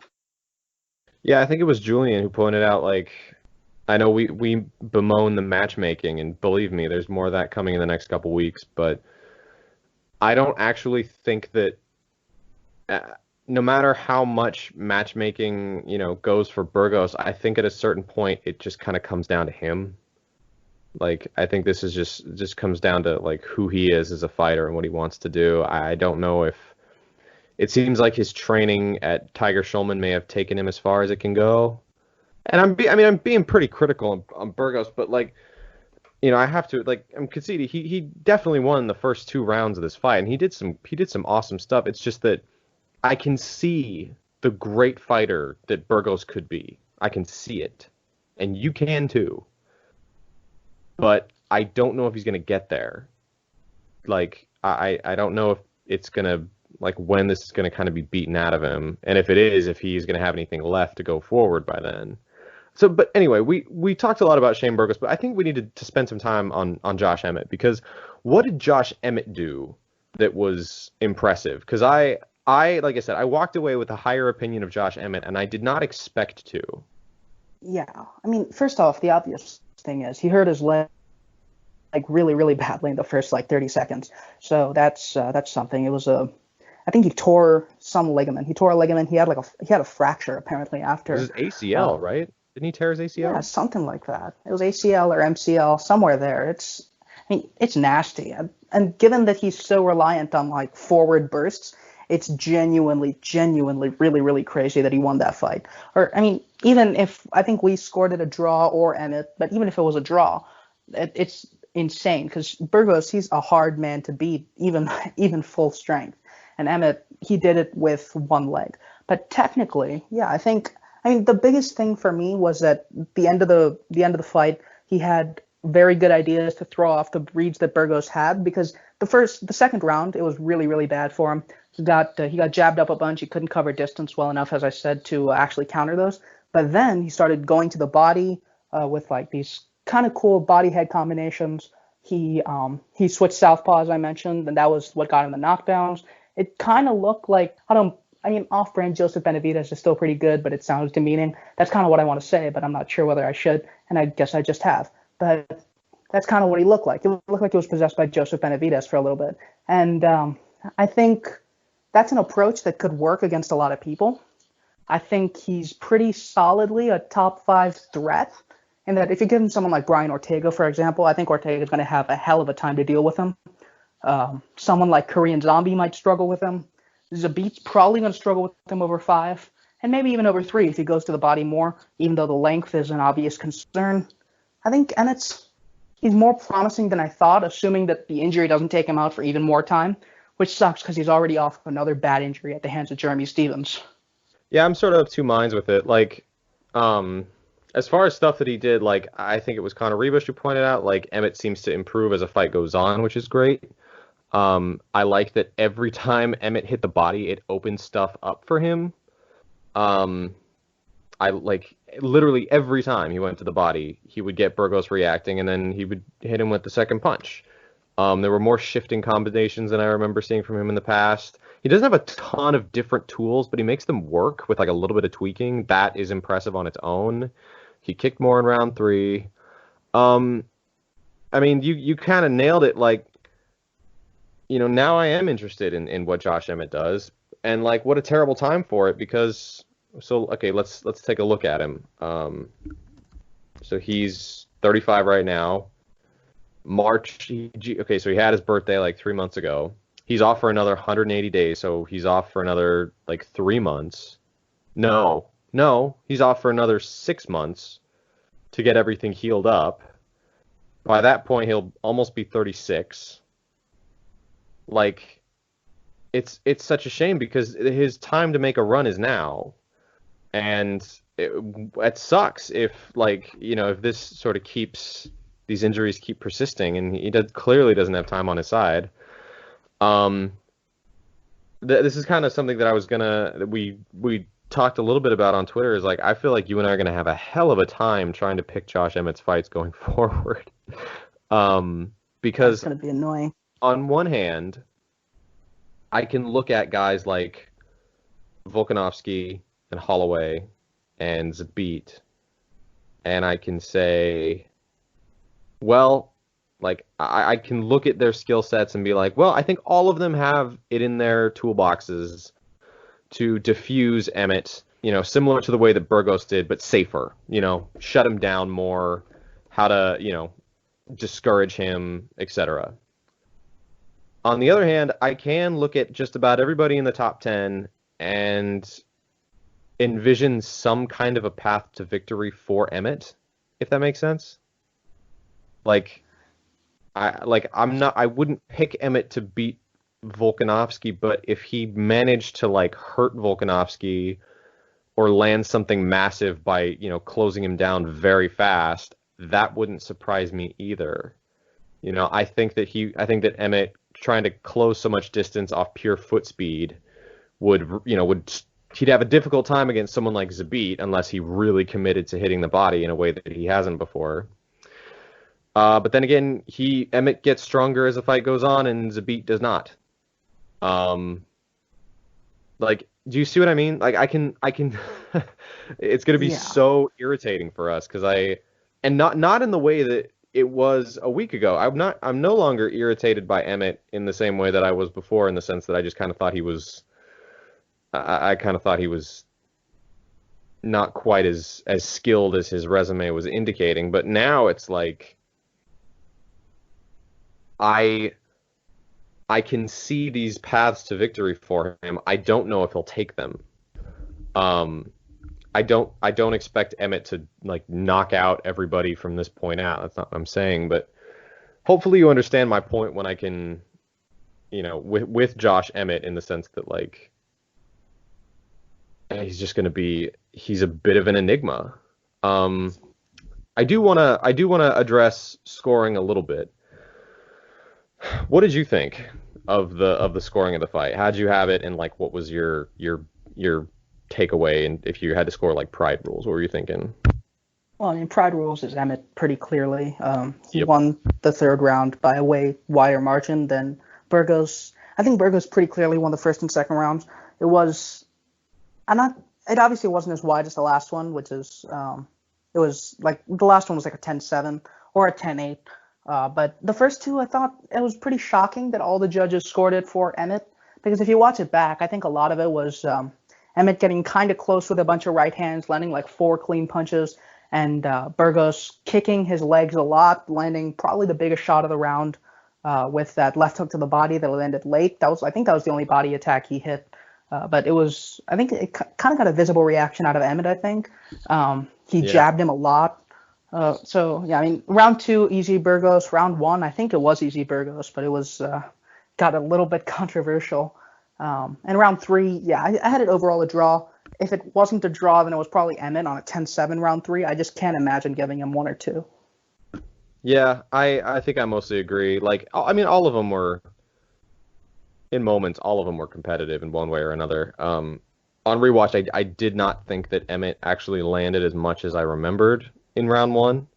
[SPEAKER 1] Yeah, I think it was Julian who pointed out, like, I know we bemoan the matchmaking, and believe me, there's more of that coming in the next couple weeks, but I don't actually think that no matter how much matchmaking, goes for Burgos, I think at a certain point it just kind of comes down to him. Like, I think this is just comes down to like who he is as a fighter and what he wants to do. I don't know if it seems like his training at Tiger Schulman may have taken him as far as it can go. And I'm being pretty critical on Burgos, but like, I have to, like, I'm conceding he definitely won the first 2 rounds of this fight, and he did some awesome stuff. It's just that I can see the great fighter that Burgos could be. I can see it, and you can too. But I don't know if he's going to get there. Like, I don't know if it's going to, like, when this is going to kind of be beaten out of him. And if it is, if he's going to have anything left to go forward by then. So, but anyway, we talked a lot about Shane Burgos, but I think we needed to spend some time on Josh Emmett, because what did Josh Emmett do that was impressive? Because I like I said, I walked away with a higher opinion of Josh Emmett, and I did not expect to.
[SPEAKER 2] Yeah, I mean, first off, the obvious thing is he hurt his leg like really, really badly in the first like 30 seconds. So that's something. It was I think he tore some ligament. He tore a ligament. He had a fracture apparently after.
[SPEAKER 1] It was his ACL, right? Didn't he tear his ACL?
[SPEAKER 2] Yeah, something like that. It was ACL or MCL, somewhere there. It's nasty. And given that he's so reliant on like forward bursts, it's genuinely, really, really crazy that he won that fight. Or, I mean, even if I think we scored it a draw or Emmett, but even if it was a draw, it's insane because Burgos, he's a hard man to beat, even full strength. And Emmett, he did it with one leg. But technically, yeah, the biggest thing for me was that the end of the fight, he had very good ideas to throw off the reads that Burgos had, because the second round, it was really, really bad for him. He got jabbed up a bunch. He couldn't cover distance well enough, as I said, to actually counter those. But then he started going to the body with like these kind of cool body head combinations. He switched southpaw, as I mentioned, and that was what got him the knockdowns. It kind of looked like off-brand Joseph Benavidez is still pretty good, but it sounds demeaning. That's kind of what I want to say, but I'm not sure whether I should, and I guess I just have. But that's kind of what he looked like. He looked like he was possessed by Joseph Benavidez for a little bit. And I think that's an approach that could work against a lot of people. I think he's pretty solidly a top 5 threat, and that if you give him someone like Brian Ortega, for example, I think Ortega is going to have a hell of a time to deal with him. Someone like Korean Zombie might struggle with him. Zabit's probably going to struggle with him over 5, and maybe even over 3 if he goes to the body more, even though the length is an obvious concern. I think he's more promising than I thought, assuming that the injury doesn't take him out for even more time, which sucks because he's already off another bad injury at the hands of Jeremy Stevens.
[SPEAKER 1] Yeah, I'm sort of of 2 minds with it. Like, as far as stuff that he did, like I think it was Conor Rebush who pointed out, like Emmett seems to improve as a fight goes on, which is great. I like that every time Emmett hit the body, it opened stuff up for him. Um, I like literally every time he went to the body, he would get Burgos reacting, and then he would hit him with the second punch. There were more shifting combinations than I remember seeing from him in the past. He doesn't have a ton of different tools, but he makes them work with like a little bit of tweaking. That is impressive on its own. He kicked more in round three. Um, I mean, you kind of nailed it. Like, now I am interested in what Josh Emmett does, and like, what a terrible time for it because. So okay, let's take a look at him. So he's 35 right now. Okay, so he had his birthday like 3 months ago. He's off for another 180 days, so he's off for another like 3 months. No, he's off for another 6 months to get everything healed up. By that point, he'll almost be 36. Like, it's such a shame because his time to make a run is now. And it sucks if, like, if this sort of these injuries keep persisting, and he clearly doesn't have time on his side. This is kind of something that we talked a little bit about on Twitter. Is like, I feel like you and I are gonna have a hell of a time trying to pick Josh Emmett's fights going forward. Because
[SPEAKER 2] It's gonna be annoying.
[SPEAKER 1] On one hand, I can look at guys like Volkanovski and Holloway and Zabit, and I can say, well, like I can look at their skill sets and be like, well, I think all of them have it in their toolboxes to diffuse Emmett, similar to the way that Burgos did, but safer, shut him down more, how to, discourage him, etc. On the other hand, I can look at just about everybody in the top 10 and envision some kind of a path to victory for Emmett, if that makes sense. Like, I wouldn't pick Emmett to beat Volkanovski, but if he managed to like hurt Volkanovski or land something massive by, closing him down very fast, that wouldn't surprise me either. I think that Emmett trying to close so much distance off pure foot speed he'd have a difficult time against someone like Zabit unless he really committed to hitting the body in a way that he hasn't before. But then again, Emmett gets stronger as the fight goes on, and Zabit does not. Like, do you see what I mean? Like, I can. It's gonna be so irritating for us and not in the way that it was a week ago. I'm no longer irritated by Emmett in the same way that I was before, in the sense that I just kind of thought he was. I kind of thought he was not quite as skilled as his resume was indicating, but now it's like I can see these paths to victory for him. I don't know if he'll take them. I don't expect Emmett to like knock out everybody from this point out. That's not what I'm saying, but hopefully you understand my point when I can, with Josh Emmett, in the sense that like he's a bit of an enigma. I do want to address scoring a little bit. What did you think of the scoring of the fight? How'd you have it, and like what was your takeaway? And if you had to score like Pride rules, what were you thinking?
[SPEAKER 2] Well, I mean, Pride rules is Emmett pretty clearly. He won the third round by a way wider margin than Burgos. I think Burgos pretty clearly won the first and second rounds. It obviously wasn't as wide as the last one, which is, it was like, the last one was like a 10-7 or a 10-8. But the first two, I thought it was pretty shocking that all the judges scored it for Emmett, because if you watch it back, I think a lot of it was Emmett getting kind of close with a bunch of right hands, landing like 4 clean punches, and Burgos kicking his legs a lot, landing probably the biggest shot of the round with that left hook to the body that landed late. I think that was the only body attack he hit. But I think it kind of got a visible reaction out of Emmett, I think. He jabbed him a lot. So, yeah, I mean, round 2, easy Burgos. Round 1, I think it was easy Burgos, but it was got a little bit controversial. And round 3, yeah, I had it overall a draw. if it wasn't a draw, then it was probably Emmett on a 10-7 round 3. I just can't imagine giving him 1 or 2.
[SPEAKER 1] Yeah, I think I mostly agree. Like, I mean, all of them were, in moments, all of them were competitive in one way or another. On rewatch, I did not think that Emmett actually landed as much as I remembered in round 1.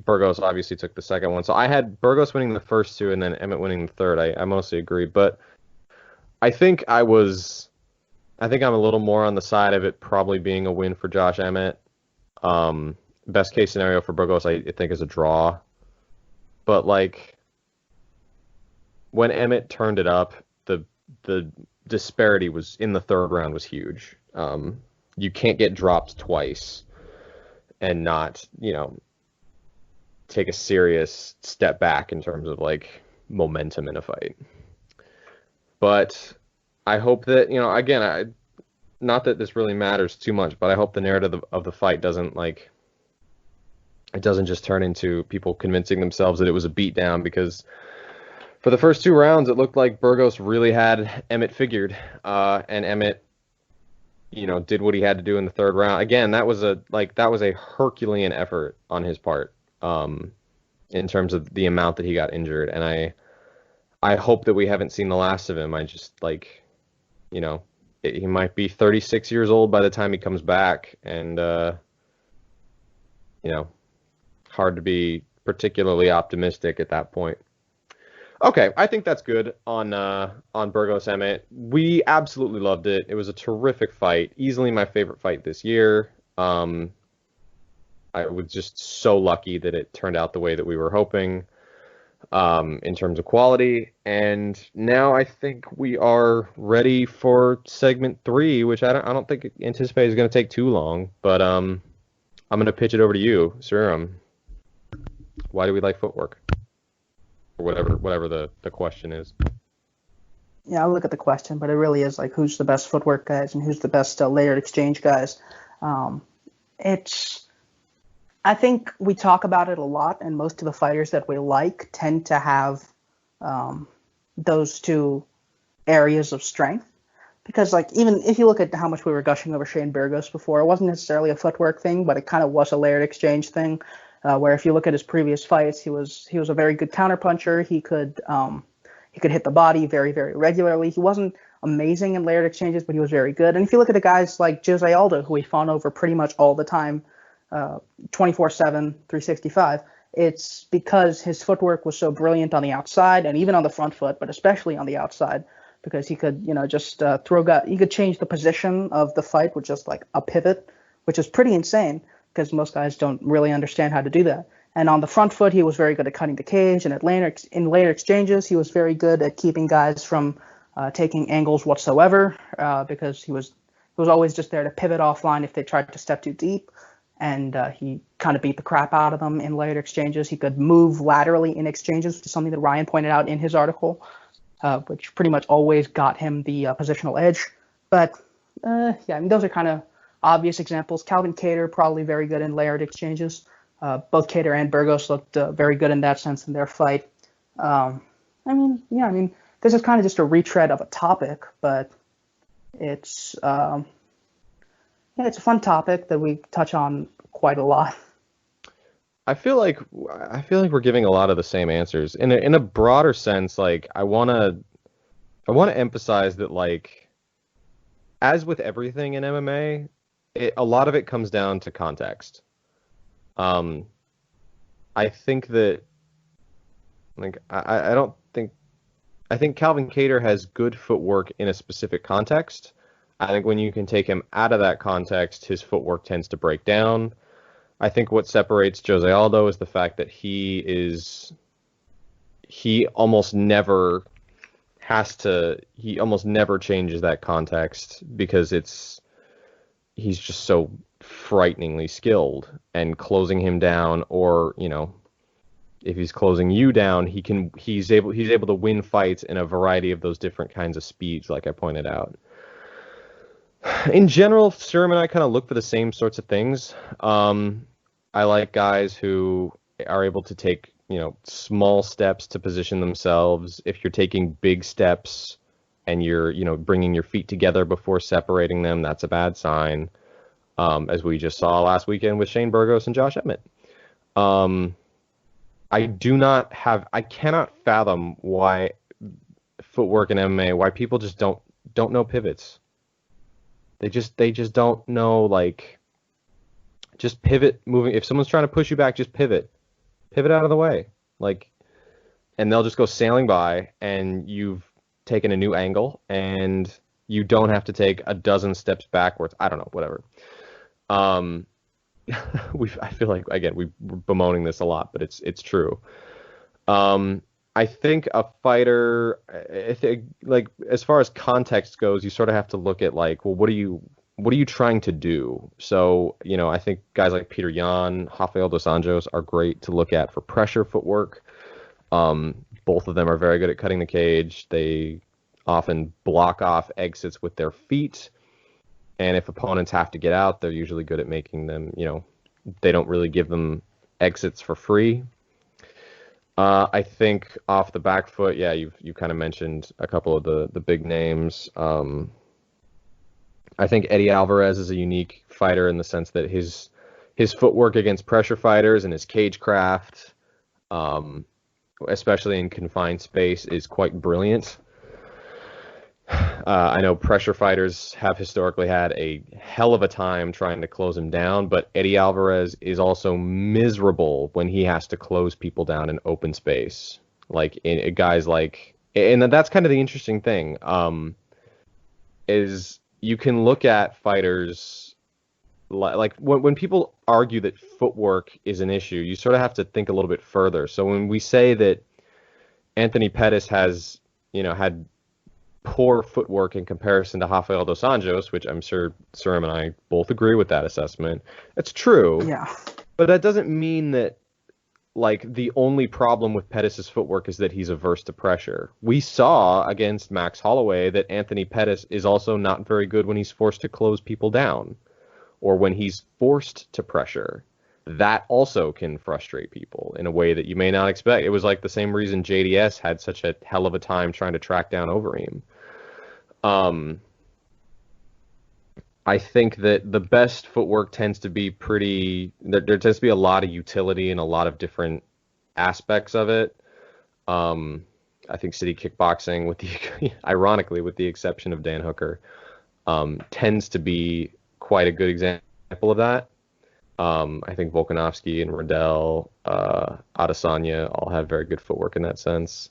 [SPEAKER 1] Burgos obviously took the second one. So I had Burgos winning the first 2 and then Emmett winning the third. I mostly agree. But I think I'm a little more on the side of it probably being a win for Josh Emmett. Best case scenario for Burgos, I think, is a draw. But, like, when Emmett turned it up, the disparity was in the third round was huge. You can't get dropped twice and not, take a serious step back in terms of, like, momentum in a fight. But I hope that, again, not that this really matters too much, but I hope the narrative of the fight doesn't, like, it doesn't just turn into people convincing themselves that it was a beatdown, because for the first 2 rounds, it looked like Burgos really had Emmett figured, and Emmett, did what he had to do in the third round. Again, that was a Herculean effort on his part, in terms of the amount that he got injured, and I hope that we haven't seen the last of him. I just, like, he might be 36 years old by the time he comes back, and hard to be particularly optimistic at that point. Okay, I think that's good on Burgos Emmett. We absolutely loved it. It was a terrific fight, easily my favorite fight this year. I was just so lucky that it turned out the way that we were hoping, in terms of quality. And now I think we are ready for segment 3, which I don't think anticipate is going to take too long. But I'm going to pitch it over to you, Sriram. Why do we like footwork? Or whatever the question is.
[SPEAKER 2] Yeah, I'll look at the question, but it really is like, who's the best footwork guys and who's the best layered exchange guys. I think we talk about it a lot, and most of the fighters that we like tend to have those 2 areas of strength. Because, like, even if you look at how much we were gushing over Shane Burgos before, it wasn't necessarily a footwork thing, but it kind of was a layered exchange thing. Where if you look at his previous fights, he was a very good counterpuncher. He could hit the body very, very regularly. He wasn't amazing in layered exchanges, but he was very good. And if you look at the guys like Jose Aldo, who he fought over pretty much all the time, 24/7, 365, it's because his footwork was so brilliant on the outside and even on the front foot, but especially on the outside, because he could, just he could change the position of the fight with just like a pivot, which is pretty insane, because most guys don't really understand how to do that. And on the front foot, he was very good at cutting the cage, and in later exchanges, he was very good at keeping guys from taking angles whatsoever, because he was always just there to pivot offline if they tried to step too deep, and he kind of beat the crap out of them in later exchanges. He could move laterally in exchanges, which is something that Ryan pointed out in his article, which pretty much always got him the positional edge. But those are kind of obvious examples. Calvin Kattar, probably very good in layered exchanges. Both Kattar and Burgos looked very good in that sense in their fight. This is kind of just a retread of a topic, but it's a fun topic that we touch on quite a lot.
[SPEAKER 1] I feel like we're giving a lot of the same answers. In a broader sense, like, I want to emphasize that, like, as with everything in MMA, a lot of it comes down to context. I think that, like, I think Calvin Kattar has good footwork in a specific context. I think when you can take him out of that context, his footwork tends to break down. I think what separates Jose Aldo is the fact that he almost never changes that context, because he's just so frighteningly skilled, and closing him down, or, if he's closing you down, he's able to win fights in a variety of those different kinds of speeds, like I pointed out. In general, Sriram and I kind of look for the same sorts of things. I like guys who are able to take, small steps to position themselves. If you're taking big steps, and you're, bringing your feet together before separating them, that's a bad sign. As we just saw last weekend with Shane Burgos and Josh Emmett. I cannot fathom why footwork in MMA, why people just don't know pivots. They just don't know, like, just pivot moving. If someone's trying to push you back, just pivot out of the way. Like, and they'll just go sailing by, and you've taken a new angle, and you don't have to take a dozen steps backwards. I don't know, whatever. I feel like, again, we're bemoaning this a lot, but it's true. I think a fighter, like, as far as context goes, you sort of have to look at, like, well, what are you trying to do? So, I think guys like Peter Yan, Rafael dos Anjos are great to look at for pressure footwork. Both of them are very good at cutting the cage. They often block off exits with their feet. And if opponents have to get out, they're usually good at making them, they don't really give them exits for free. I think off the back foot, yeah, you kind of mentioned a couple of the big names. I think Eddie Alvarez is a unique fighter in the sense that his footwork against pressure fighters and his cage craft, especially in confined space, is quite brilliant. I know pressure fighters have historically had a hell of a time trying to close him down, but Eddie Alvarez is also miserable when he has to close people down in open space. Like, guys like, and that's kind of the interesting thing, is you can look at fighters, like when people argue that footwork is an issue, you sort of have to think a little bit further. So when we say that Anthony Pettis has, had poor footwork in comparison to Rafael dos Anjos, which I'm sure Sriram and I both agree with that assessment. It's true.
[SPEAKER 2] Yeah.
[SPEAKER 1] But that doesn't mean that, like, the only problem with Pettis' footwork is that he's averse to pressure. We saw against Max Holloway that Anthony Pettis is also not very good when he's forced to close people down or when he's forced to pressure. That also can frustrate people in a way that you may not expect. It was like the same reason JDS had such a hell of a time trying to track down Overeem. I think that the best footwork tends to be there tends to be a lot of utility in a lot of different aspects of it. I think city kickboxing, ironically, with the exception of Dan Hooker, tends to be quite a good example of that. I think Volkanovski and Riddell, Adesanya all have very good footwork in that sense.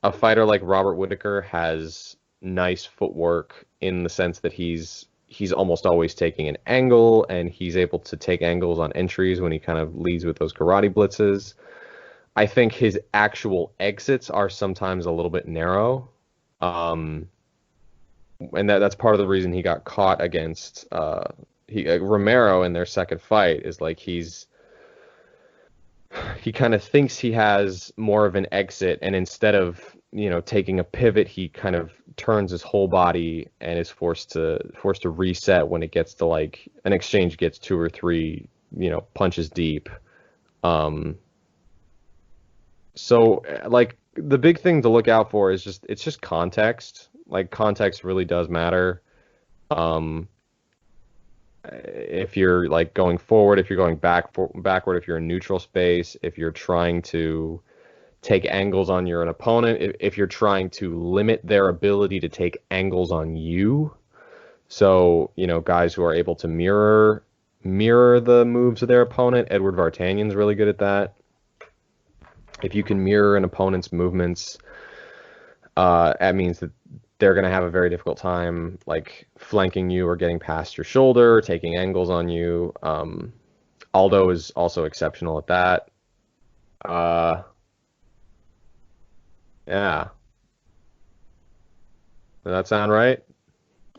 [SPEAKER 1] A fighter like Robert Whittaker has nice footwork in the sense that he's almost always taking an angle, and he's able to take angles on entries when he kind of leads with those karate blitzes. I think his actual exits are sometimes a little bit narrow. And that's part of the reason he got caught against Romero in their second fight, is like he kind of thinks he has more of an exit, and instead of taking a pivot, he kind of turns his whole body and is forced to reset when it gets to, like, an exchange gets 2 or 3 punches deep. So, like, the big thing to look out for is it's just context. Like, context really does matter. If you're, like, going forward, if you're going backward, if you're in neutral space, if you're trying to take angles on your opponent, if you're trying to limit their ability to take angles on you. So, guys who are able to mirror the moves of their opponent. Edward Vartanyan's really good at that. If you can mirror an opponent's movements, that means that they're going to have a very difficult time, like, flanking you or getting past your shoulder, or taking angles on you. Aldo is also exceptional at that. Yeah. Does that sound right?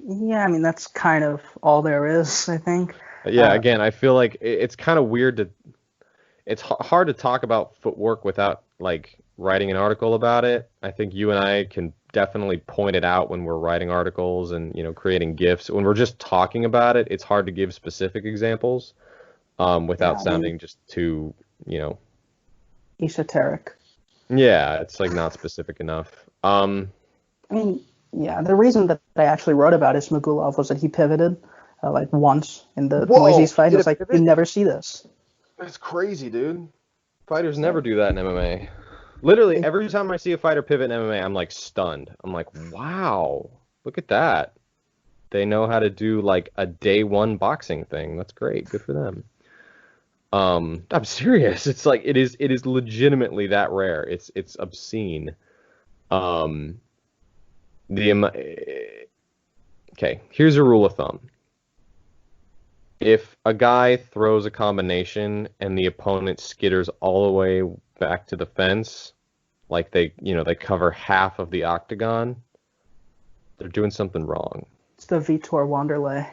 [SPEAKER 2] Yeah, I mean, that's kind of all there is, I think.
[SPEAKER 1] Yeah, again, I feel like it's kind of weird it's hard to talk about footwork without, like, writing an article about it. I think you and I can definitely point it out when we're writing articles and, creating GIFs. When we're just talking about it, it's hard to give specific examples without sounding just too,
[SPEAKER 2] esoteric.
[SPEAKER 1] Yeah, it's, like, not specific enough. Um,
[SPEAKER 2] I mean, yeah, the reason that I actually wrote about Ismagulov was that he pivoted like once in the
[SPEAKER 1] Whoa,
[SPEAKER 2] Moises
[SPEAKER 1] he
[SPEAKER 2] fight.
[SPEAKER 1] did a
[SPEAKER 2] It's like you
[SPEAKER 1] pivot?
[SPEAKER 2] never see this.
[SPEAKER 1] That's crazy, dude. Fighters
[SPEAKER 2] So
[SPEAKER 1] never do that in MMA. Literally,
[SPEAKER 2] it,
[SPEAKER 1] every time I see a fighter pivot in MMA, I'm like stunned. I'm like, wow, look at that. They know how to do like a day one boxing thing. That's great. Good for them. I'm serious. It's like it is legitimately that rare. It's obscene. Um, the okay, here's a rule of thumb. If a guy throws a combination and the opponent skitters all the way back to the fence, like they cover half of the octagon, they're doing something wrong.
[SPEAKER 2] it's the Vitor Wanderlei.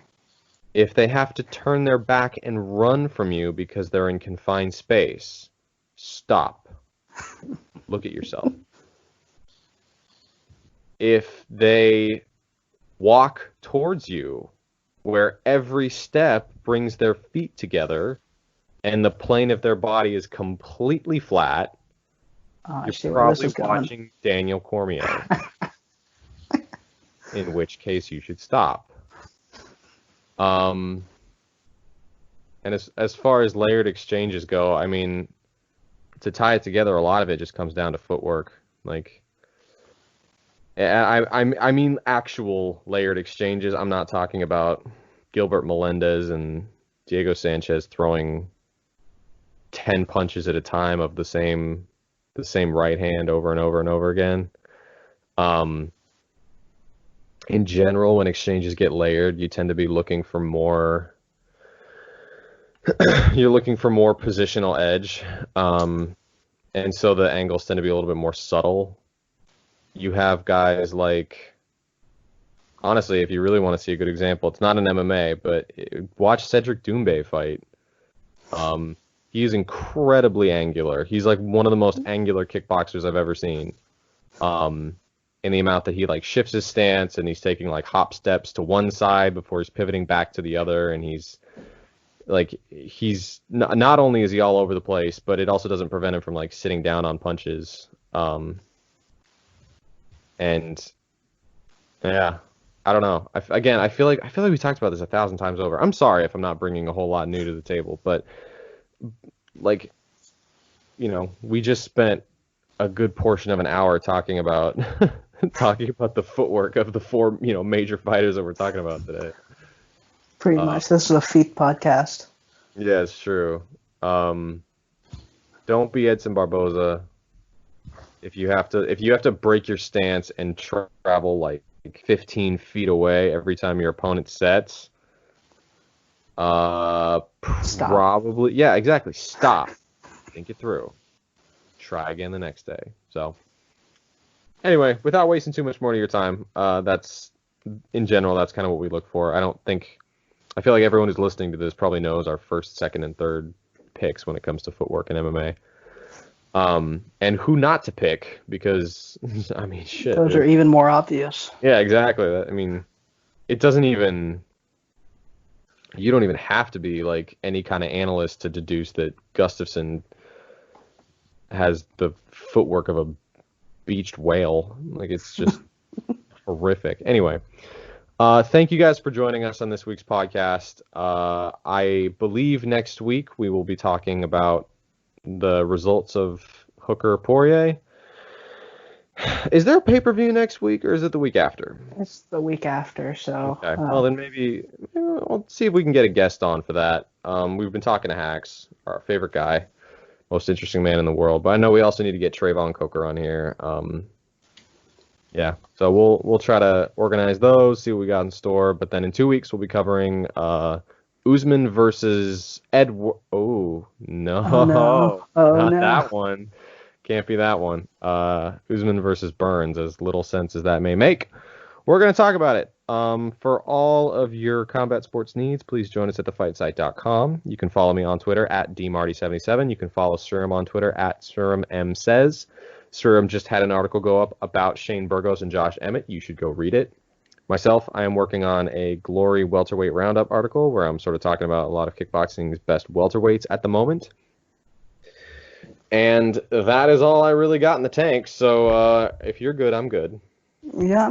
[SPEAKER 1] If they have to turn their back and run from you because they're in confined space, stop. Look at yourself. If they walk towards you where every step brings their feet together and the plane of their body is completely flat,
[SPEAKER 2] I
[SPEAKER 1] you're
[SPEAKER 2] see where this
[SPEAKER 1] probably
[SPEAKER 2] is going.
[SPEAKER 1] watching Daniel Cormier, in which case you should stop. And as far as layered exchanges go, I mean, to tie it together, a lot of it just comes down to footwork. Like, I mean actual layered exchanges. I'm not talking about Gilbert Melendez and Diego Sanchez throwing 10 punches at a time of the same right hand over and over and over again. In general, when exchanges get layered, you tend to be looking for more. You're looking for more positional edge, and so the angles tend to be a little bit more subtle. You have guys like, honestly, if you really want to see a good example, it's not an MMA, but watch Cedric Doumbé fight. He is incredibly angular. He's like one of the most angular kickboxers I've ever seen. In the amount that he like shifts his stance and he's taking like hop steps to one side before he's pivoting back to the other, and he's not only is he all over the place, but it also doesn't prevent him from like sitting down on punches. And yeah, I don't know. I feel like we talked about this 1,000 times over. I'm sorry if I'm not bringing a whole lot new to the table, but like, we just spent a good portion of an hour talking about the footwork of the four, major fighters that we're talking about today.
[SPEAKER 2] Pretty much. This is a feet podcast.
[SPEAKER 1] Yeah, it's true. Don't be Edson Barboza. If you have to break your stance and travel like 15 feet away every time your opponent sets,
[SPEAKER 2] Stop.
[SPEAKER 1] probably, yeah, exactly. Stop. Think it through. Try again the next day. So, anyway, without wasting too much more of your time, that's in general, that's kind of what we look for. I feel like everyone who's listening to this probably knows our first, second, and third picks when it comes to footwork and MMA. And who not to pick, because, I mean, shit.
[SPEAKER 2] Those are even more obvious.
[SPEAKER 1] Yeah, exactly. I mean, it doesn't even, you don't even have to be like any kind of analyst to deduce that Gustafsson has the footwork of a beached whale. Like, it's just horrific. Anyway, thank you guys for joining us on this week's podcast. I believe next week we will be talking about the results of Hooker Poirier. Is there a pay-per-view next week, or is it the week after?
[SPEAKER 2] It's the week after, so.
[SPEAKER 1] Okay. Well, then maybe we'll see if we can get a guest on for that. We've been talking to Hacks, our favorite guy, most interesting man in the world. But I know we also need to get Trayvon Coker on here. Yeah. So we'll try to organize those, see what we got in store. But then in 2 weeks we'll be covering Usman versus Edward. Oh no!
[SPEAKER 2] Oh, no. Oh,
[SPEAKER 1] Not
[SPEAKER 2] no.
[SPEAKER 1] that one. Can't be that one. Usman versus Burns, as little sense as that may make. We're going to talk about it. For all of your combat sports needs, please join us at thefightsite.com. You can follow me on Twitter at dmarty77. You can follow Sriram on Twitter at SriramMsays. Sriram just had an article go up about Shane Burgos and Josh Emmett. You should go read it. Myself, I am working on a Glory welterweight roundup article where I'm sort of talking about a lot of kickboxing's best welterweights at the moment. And that is all I really got in the tank. So if you're good, I'm good.
[SPEAKER 2] Yeah,